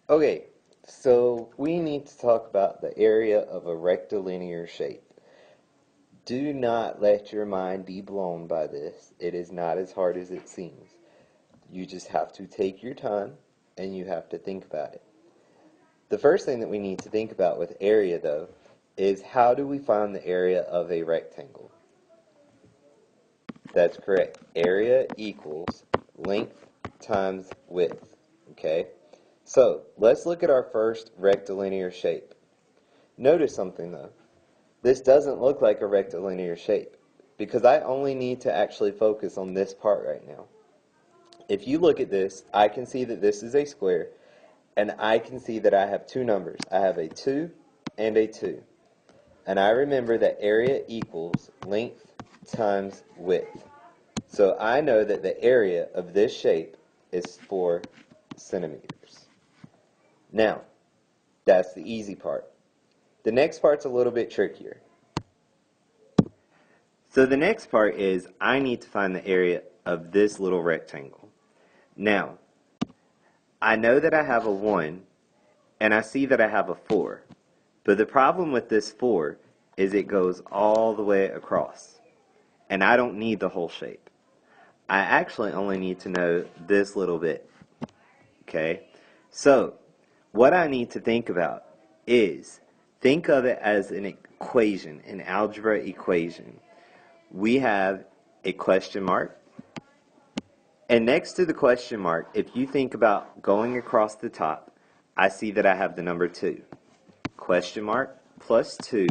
Okay, so we need to talk about the area of a rectilinear shape. Do not let your mind be blown by this. It is not as hard as it seems. You just have to take your time and you have to think about it. The first thing that we need to think about with area, though, is how do we find the area of a rectangle? That's correct. Area equals length times width. Okay? So, let's look at our first rectilinear shape. Notice something though. This doesn't look like a rectilinear shape because I only need to actually focus on this part right now. If you look at this, I can see that this is a square and I can see that I have two numbers. I have a 2 and a 2. And I remember that area equals length times width. So I know that the area of this shape is 4 centimeters. Now, that's the easy part. The next part's a little bit trickier. So the next part is I need to find the area of this little rectangle. Now, I know that I have a 1 and I see that I have a 4. But the problem with this 4 is it goes all the way across. And I don't need the whole shape. I actually only need to know this little bit. Okay? So, what I need to think about is, think of it as an equation, an algebra equation. We have a question mark, and next to the question mark, if you think about going across the top, I see that I have the number 2. Question mark plus 2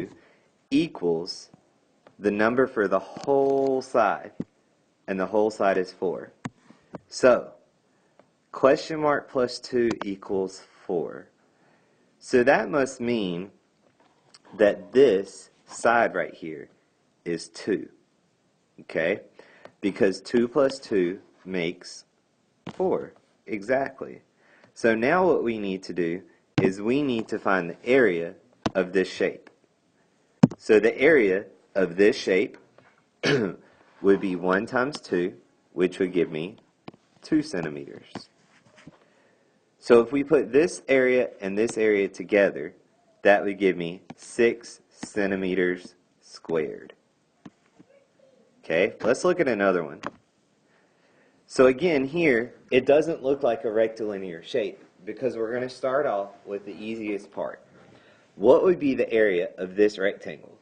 equals the number for the whole side, and the whole side is 4. So, question mark plus 2 equals 4. So that must mean that this side right here is 2. Okay? Because 2 plus 2 makes 4. Exactly. So now what we need to do is we need to find the area of this shape. So the area of this shape would be 1 times 2, which would give me 2 centimeters. So if we put this area and this area together, that would give me 6 centimeters squared. Okay, let's look at another one. So again, here, it doesn't look like a rectilinear shape because we're going to start off with the easiest part. What would be the area of this rectangle?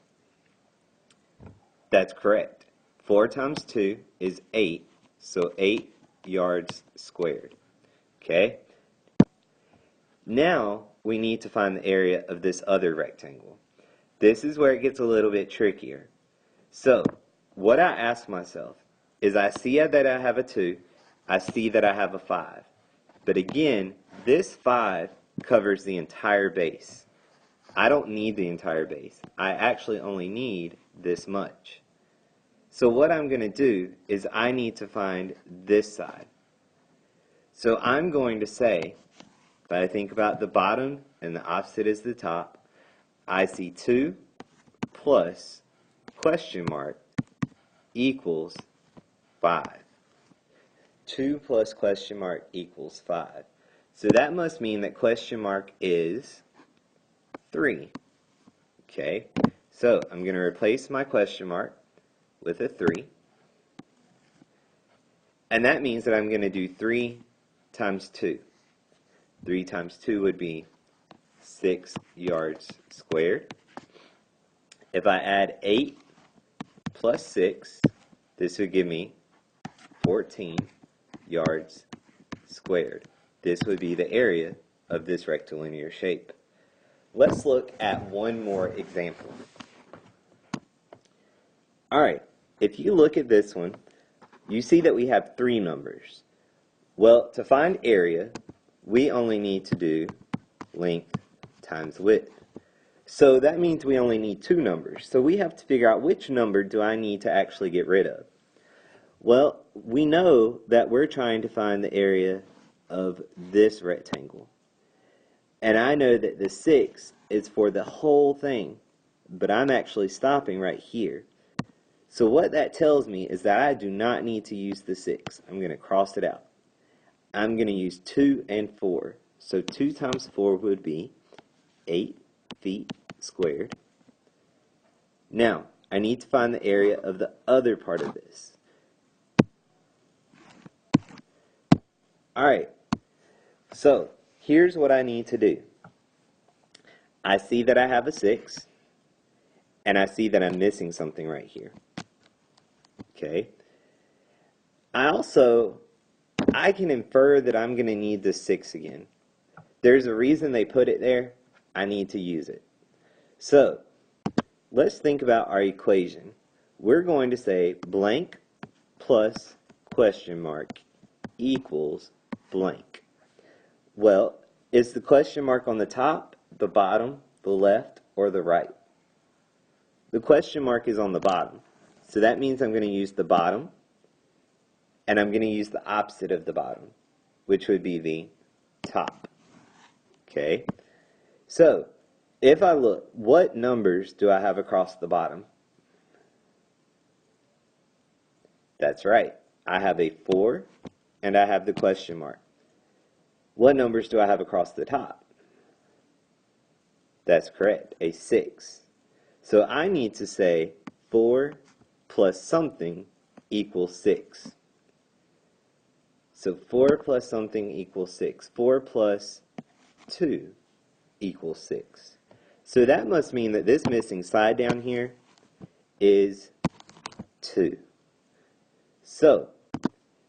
That's correct. 4 times 2 is 8, so 8 yards squared. Okay? Now, we need to find the area of this other rectangle. This is where it gets a little bit trickier. So, what I ask myself is I see that I have a 2, I see that I have a 5. But again, this 5 covers the entire base. I don't need the entire base. I actually only need this much. So what I'm going to do is I need to find this side. So I'm going to say, if I think about the bottom and the opposite is the top, I see 2 plus question mark equals 5. 2 plus question mark equals 5. So that must mean that question mark is 3. Okay, so I'm going to replace my question mark with a 3. And that means that I'm going to do 3 times 2. 3 times 2 would be 6 yards squared. If I add 8 plus 6, this would give me 14 yards squared. This would be the area of this rectilinear shape. Let's look at one more example. Alright, if you look at this one, you see that we have 3 numbers. Well, to find area, we only need to do length times width. So that means we only need 2 numbers. So we have to figure out which number do I need to actually get rid of. Well, we know that we're trying to find the area of this rectangle. And I know that the 6 is for the whole thing, but I'm actually stopping right here. So what that tells me is that I do not need to use the 6. I'm going to cross it out. I'm going to use 2 and 4. So 2 times 4 would be 8 feet squared. Now, I need to find the area of the other part of this. Alright, so here's what I need to do. I see that I have a 6, and I see that I'm missing something right here. Okay. I can infer that I'm going to need the 6 again. There's a reason they put it there. I need to use it. So, let's think about our equation. We're going to say blank plus question mark equals blank. Well, is the question mark on the top, the bottom, the left, or the right? The question mark is on the bottom. So that means I'm going to use the bottom, and I'm going to use the opposite of the bottom, which would be the top. Okay? So, if I look, what numbers do I have across the bottom? That's right. I have a 4, and I have the question mark. What numbers do I have across the top? That's correct, a 6. So I need to say 4 plus something equals 6. So 4 plus something equals 6. 4 plus 2 equals 6. So that must mean that this missing side down here is 2. So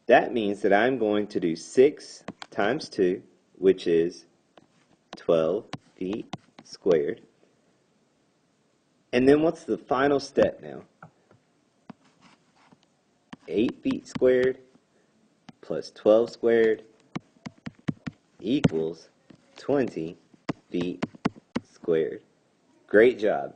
that means that I'm going to do 6 times 2, which is 12 feet squared. And then what's the final step now? 8 feet squared plus 12 squared equals 20 feet squared. Great job.